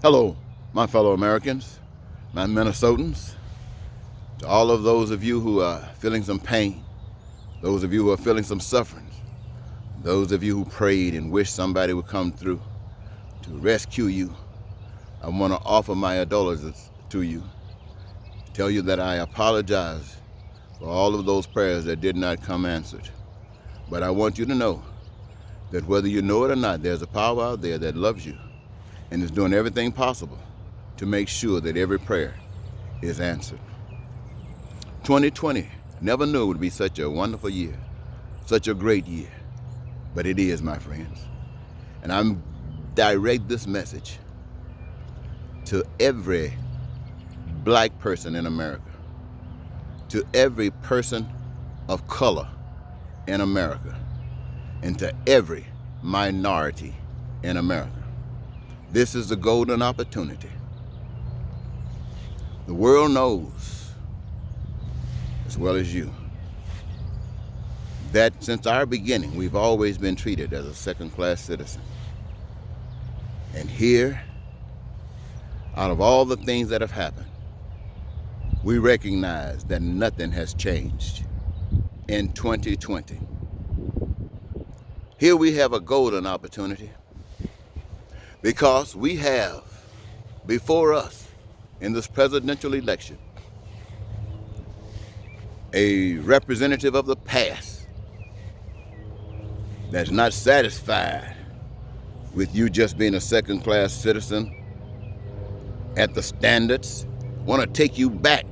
Hello, my fellow Americans, my Minnesotans, to all of those of you who are feeling some pain, those of you who are feeling some suffering, those of you who prayed and wished somebody would come through to rescue you, I want to offer my condolences to you, tell you that I apologize for all of those prayers that did not come answered. But I want you to know that whether you know it or not, there's a power out there that loves you and is doing everything possible to make sure that every prayer is answered. 2020, never knew it would be such a wonderful year, such a great year, but it is, my friends. And I'm direct this message to every black person in America, to every person of color in America, and to every minority in America. This is the golden opportunity. The world knows, as well as you, that since our beginning, we've always been treated as a second-class citizen. And here, out of all the things that have happened, we recognize that nothing has changed in 2020. Here we have a golden opportunity because we have before us in this presidential election a representative of the past that's not satisfied with you just being a second-class citizen at the standards, want to take you back,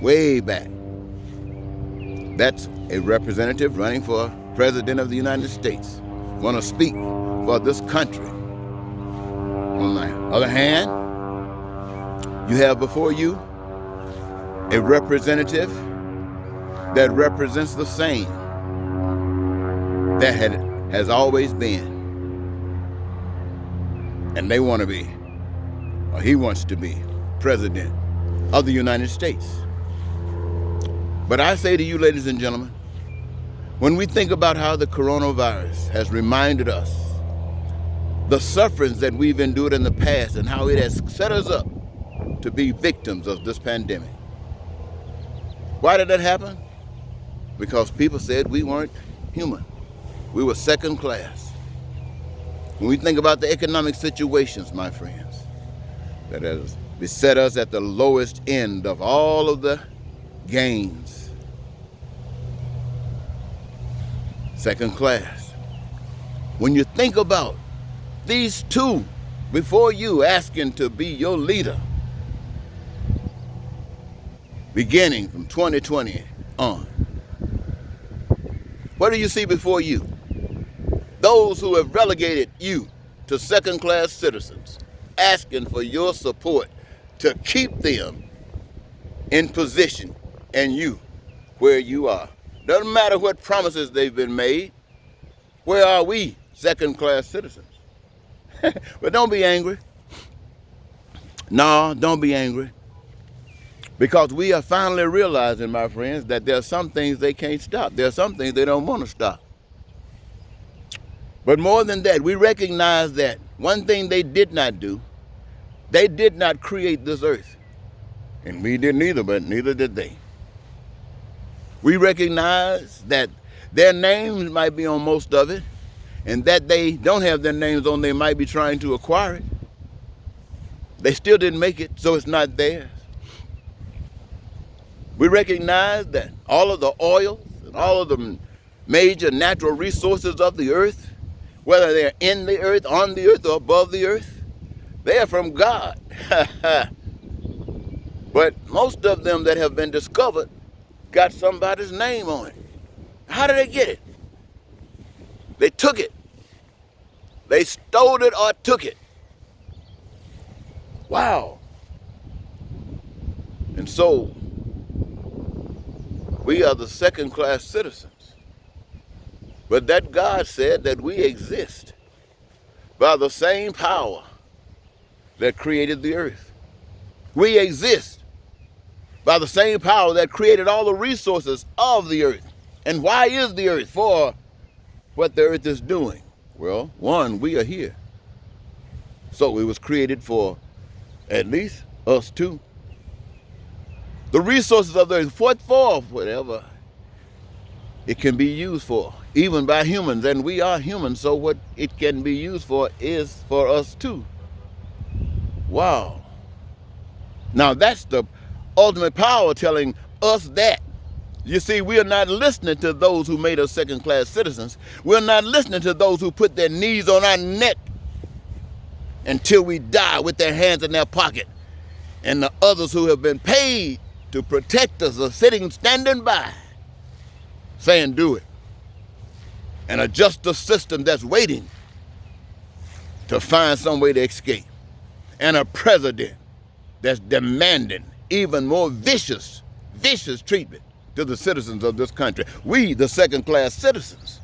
way back. That's a representative running for President of the United States, want to speak for this country. On the other hand, you have before you a representative that represents the same that has always been. And they want to be, or he wants to be, President of the United States. But I say to you, ladies and gentlemen, when we think about how the coronavirus has reminded us the sufferings that we've endured in the past and how it has set us up to be victims of this pandemic. Why did that happen? Because people said we weren't human. We were second class. When we think about the economic situations, my friends, that has beset us at the lowest end of all of the gains. Second class. When you think about these two before you asking to be your leader, beginning from 2020 on, what do you see before you? Those who have relegated you to second-class citizens, asking for your support to keep them in position and you where you are. Doesn't matter what promises they've been made. Where are we, second-class citizens? But don't be angry. No, don't be angry. Because we are finally realizing, my friends, that there are some things they can't stop. There are some things they don't want to stop. But more than that, we recognize that one thing they did not do, they did not create this earth. And we didn't either, but neither did they. We recognize that their names might be on most of it, and that they don't have their names on, they might be trying to acquire it. They still didn't make it, so it's not theirs. We recognize that all of the oil and all of the major natural resources of the earth, whether they're in the earth, on the earth, or above the earth, they are from God. But most of them that have been discovered got somebody's name on it. How did they get it? They took it. They stole it or took it. Wow. And so, we are the second-class citizens. But that God said that we exist by the same power that created the earth. We exist by the same power that created all the resources of the earth. And why is the earth for what the earth is doing? Well, one, we are here. So it was created for at least us too. The resources of the earth, what for, whatever it can be used for, even by humans, and we are humans, so what it can be used for is for us too. Wow. Now that's the ultimate power telling us that. You see, we are not listening to those who made us second-class citizens. We're not listening to those who put their knees on our neck until we die with their hands in their pocket. And the others who have been paid to protect us are standing by, saying do it. And a justice system that's waiting to find some way to escape. And a president that's demanding even more vicious treatment to the citizens of this country. We, the second-class citizens.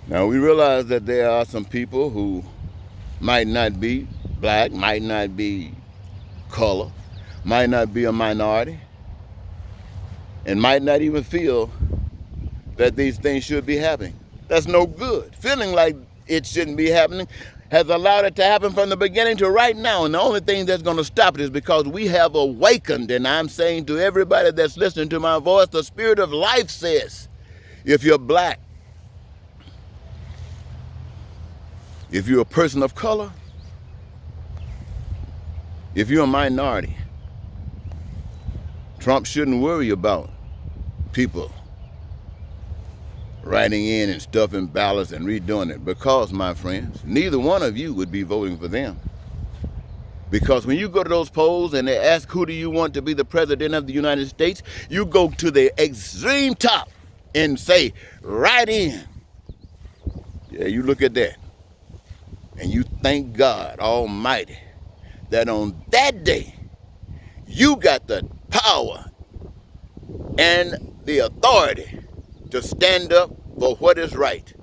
Now, we realize that there are some people who might not be black, might not be color, might not be a minority, and might not even feel that these things should be happening. That's no good. Feeling like it shouldn't be happening has allowed it to happen from the beginning to right now. And the only thing that's going to stop it is because we have awakened. And I'm saying to everybody that's listening to my voice, the spirit of life says, if you're black, if you're a person of color, if you're a minority, Trump shouldn't worry about people writing in and stuffing ballots and redoing it, because, my friends, neither one of you would be voting for them. Because when you go to those polls and they ask who do you want to be the president of the United States, you go to the extreme top and say, write in. Yeah, you look at that and you thank God Almighty that on that day you got the power and the authority to stand up for what is right.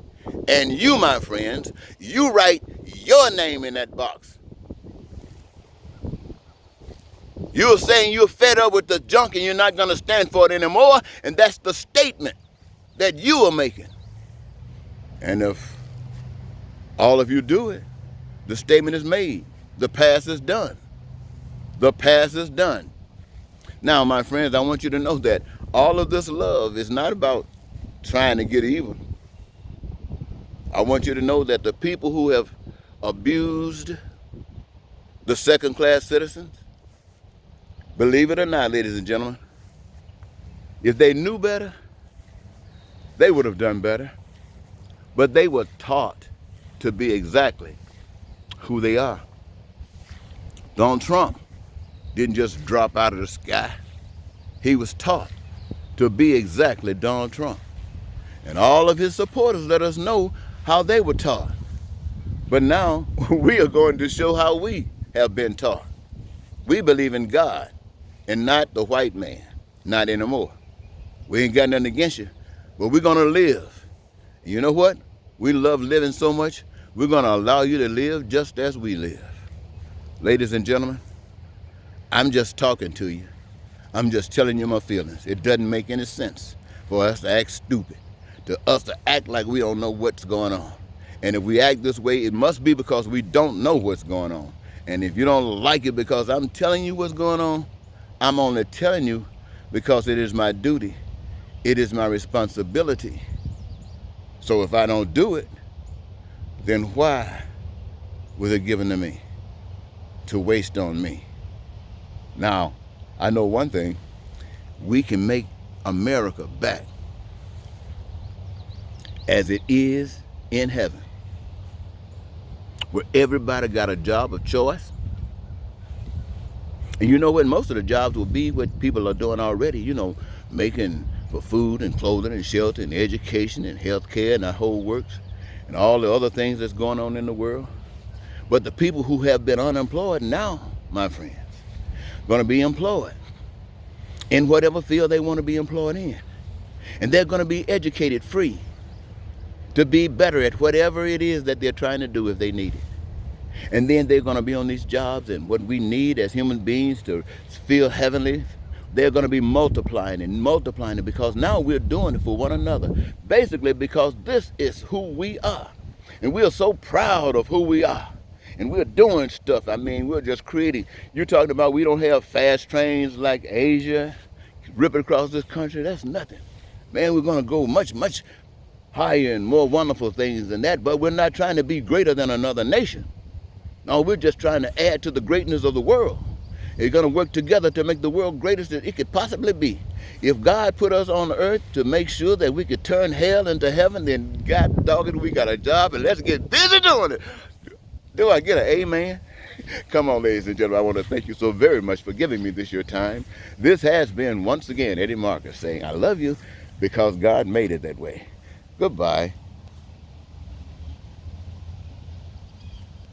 And you, my friends, you write your name in that box. You're saying you're fed up with the junk and you're not going to stand for it anymore, and that's the statement that you are making. And if all of you do it, the statement is made. The past is done. The past is done. Now, my friends, I want you to know that all of this love is not about trying to get even. I want you to know that the people who have abused the second-class citizens, believe it or not, ladies and gentlemen, if they knew better, they would have done better. But they were taught to be exactly who they are. Donald Trump didn't just drop out of the sky. He was taught to be exactly Donald Trump. And all of his supporters let us know how they were taught. But now we are going to show how we have been taught. We believe in God and not the white man, not anymore. We ain't got nothing against you, but we're going to live. And you know what? We love living so much, we're going to allow you to live just as we live. Ladies and gentlemen, I'm just talking to you. I'm just telling you my feelings. It doesn't make any sense for us to act stupid, to us to act like we don't know what's going on. And if we act this way, it must be because we don't know what's going on. And if you don't like it because I'm telling you what's going on, I'm only telling you because it is my duty. It is my responsibility. So if I don't do it, then why was it given to me to waste on me? Now, I know one thing. We can make America back as it is in heaven, where everybody got a job of choice. And you know what? Most of the jobs will be what people are doing already, you know, making for food and clothing and shelter and education and health care and the whole works and all the other things that's going on in the world. But the people who have been unemployed now, my friends, going to be employed in whatever field they want to be employed in. And they're going to be educated free to be better at whatever it is that they're trying to do if they need it. And then they're going to be on these jobs, and what we need as human beings to feel heavenly, they're going to be multiplying it, because now we're doing it for one another. Basically because this is who we are. And we are so proud of who we are. And we're doing stuff. I mean, we're just creating. You're talking about we don't have fast trains like Asia ripping across this country. That's nothing. Man, we're going to go much, much higher and more wonderful things than that. But we're not trying to be greater than another nation. No, we're just trying to add to the greatness of the world. We're going to work together to make the world greatest that it could possibly be. If God put us on the earth to make sure that we could turn hell into heaven, then God dog it, we got a job and let's get busy doing it. Do I get an amen? Come on, ladies and gentlemen, I want to thank you so very much for giving me this your time. This has been, once again, Eddie Marcus saying, I love you because God made it that way. Goodbye.